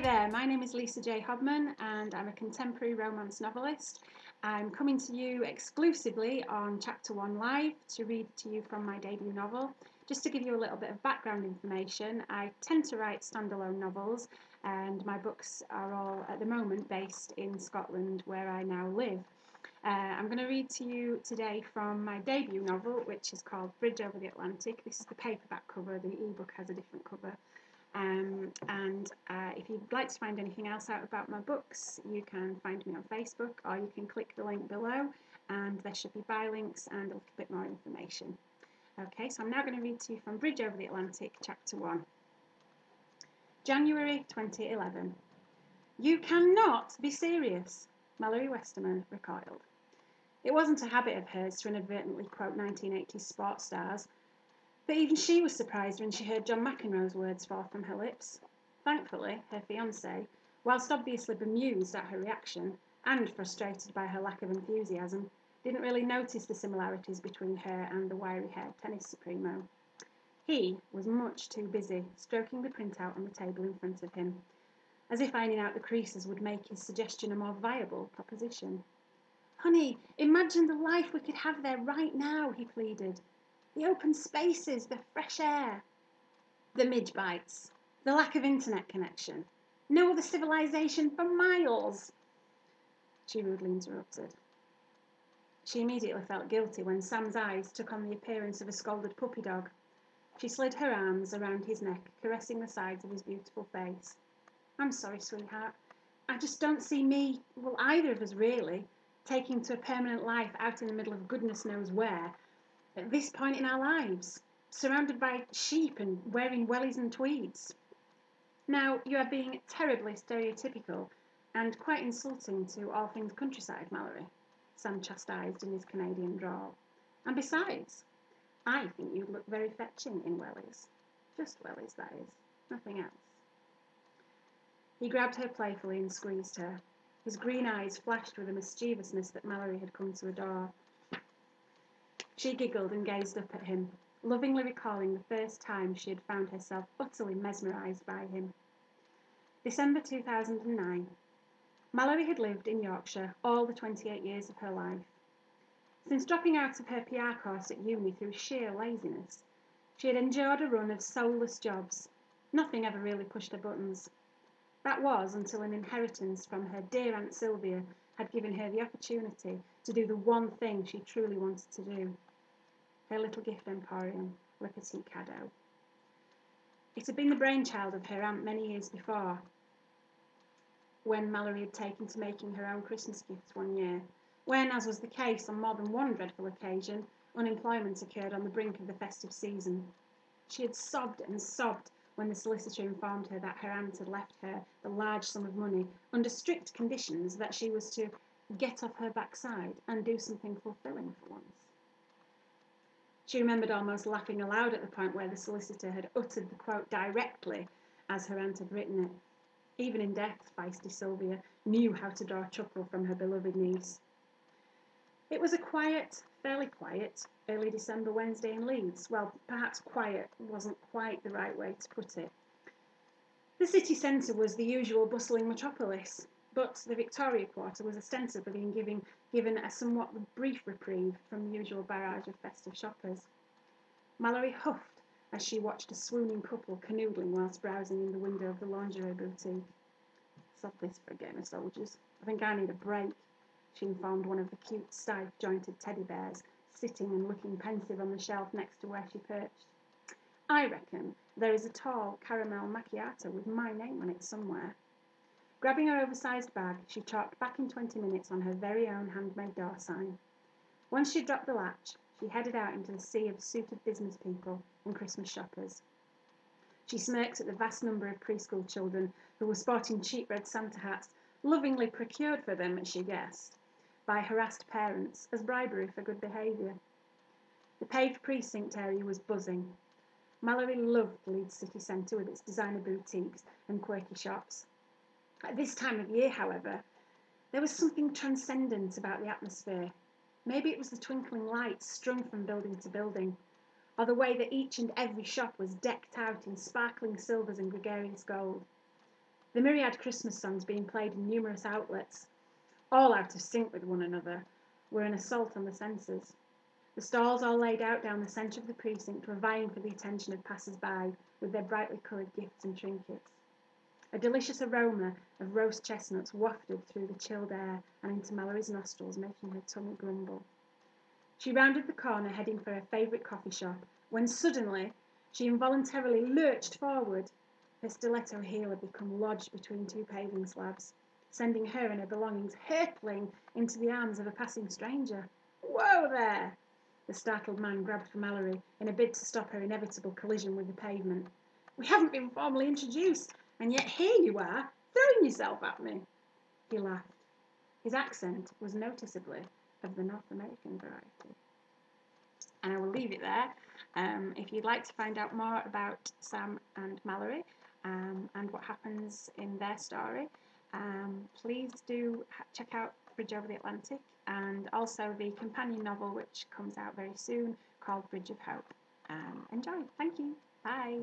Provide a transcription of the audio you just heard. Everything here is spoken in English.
there, my name is Lisa J. Hobman and I'm a contemporary romance novelist. I'm coming to you exclusively on Chapter 1 Live to read to you from my debut novel. Just to give you a little bit of background information, I tend to write standalone novels and my books are all at the moment based in Scotland where I now live. I'm going to read to you today from my debut novel, which is called Bridge Over the Atlantic. This is the paperback cover, the ebook has a different cover. If you'd like to find anything else out about my books, you can find me on Facebook or you can click the link below and there should be buy links and a little bit more information. Okay, so I'm now going to read to you from Bridge Over the Atlantic, Chapter 1. January 2011. You cannot be serious, Mallory Westerman recoiled. It wasn't a habit of hers to inadvertently quote 1980s sports stars, but even she was surprised when she heard John McEnroe's words fall from her lips. Thankfully, her fiancé, whilst obviously bemused at her reaction and frustrated by her lack of enthusiasm, didn't really notice the similarities between her and the wiry-haired tennis supremo. He was much too busy stroking the printout on the table in front of him, as if ironing out the creases would make his suggestion a more viable proposition. "Honey, imagine the life we could have there right now," he pleaded. "The open spaces, the fresh air, the midge bites, the lack of internet connection, no other civilization for miles." She rudely interrupted. She immediately felt guilty when Sam's eyes took on the appearance of a scolded puppy dog. She slid her arms around his neck, caressing the sides of his beautiful face. "I'm sorry, sweetheart. I just don't see me, well, either of us really, taking to a permanent life out in the middle of goodness knows where, at this point in our lives, surrounded by sheep and wearing wellies and tweeds. Now, you are being terribly stereotypical and quite insulting to all things countryside, Mallory," Sam chastised in his Canadian drawl. "And besides, I think you'd look very fetching in wellies. Just wellies, that is. Nothing else." He grabbed her playfully and squeezed her. His green eyes flashed with a mischievousness that Mallory had come to adore. She giggled and gazed up at him, lovingly recalling the first time she had found herself utterly mesmerised by him. December 2009. Mallory had lived in Yorkshire all the 28 years of her life. Since dropping out of her PR course at uni through sheer laziness, she had endured a run of soulless jobs. Nothing ever really pushed her buttons. That was until an inheritance from her dear Aunt Sylvia had given her the opportunity to do the one thing she truly wanted to do. Her little gift emporium, Le Petit Cadeau. It had been the brainchild of her aunt many years before, when Mallory had taken to making her own Christmas gifts one year, when, as was the case on more than one dreadful occasion, unemployment occurred on the brink of the festive season. She had sobbed and sobbed when the solicitor informed her that her aunt had left her the large sum of money under strict conditions that she was to get off her backside and do something fulfilling for once. She remembered almost laughing aloud at the point where the solicitor had uttered the quote directly as her aunt had written it. Even in death, feisty Sylvia knew how to draw a chuckle from her beloved niece. It was a quiet, fairly quiet, early December Wednesday in Leeds. Well, perhaps quiet wasn't quite the right way to put it. The city centre was the usual bustling metropolis, but the Victoria Quarter was ostensibly being given a somewhat brief reprieve from the usual barrage of festive shoppers. Mallory huffed as she watched a swooning couple canoodling whilst browsing in the window of the lingerie boutique. "Sod this for a game of soldiers. I think I need a break," she informed one of the cute, stiff-jointed teddy bears sitting and looking pensive on the shelf next to where she perched. "I reckon there is a tall caramel macchiato with my name on it somewhere." Grabbing her oversized bag, she chalked back in 20 minutes on her very own handmade door sign. Once she dropped the latch, she headed out into the sea of suited business people and Christmas shoppers. She smirked at the vast number of preschool children who were sporting cheap red Santa hats, lovingly procured for them, as she guessed, by harassed parents as bribery for good behaviour. The paved precinct area was buzzing. Mallory loved Leeds city centre with its designer boutiques and quirky shops. At this time of year, however, there was something transcendent about the atmosphere. Maybe it was the twinkling lights strung from building to building, or the way that each and every shop was decked out in sparkling silvers and gregarious gold. the myriad Christmas songs being played in numerous outlets, all out of sync with one another, were an assault on the senses. The stalls all laid out down the centre of the precinct were vying for the attention of passers-by with their brightly coloured gifts and trinkets. A delicious aroma of roast chestnuts wafted through the chilled air and into Mallory's nostrils, making her tummy grumble. She rounded the corner, heading for her favourite coffee shop, when suddenly she involuntarily lurched forward. Her stiletto heel had become lodged between two paving slabs, sending her and her belongings hurtling into the arms of a passing stranger. "Whoa there!" The startled man grabbed for Mallory in a bid to stop her inevitable collision with the pavement. "We haven't been formally introduced, and yet here you are, throwing yourself at me." He laughed. His accent was noticeably of the North American variety. And I will leave it there. If you'd like to find out more about Sam and Mallory and what happens in their story, please do check out Bridge Over the Atlantic, and also the companion novel which comes out very soon called Bridge of Hope. Enjoy. Thank you. Bye.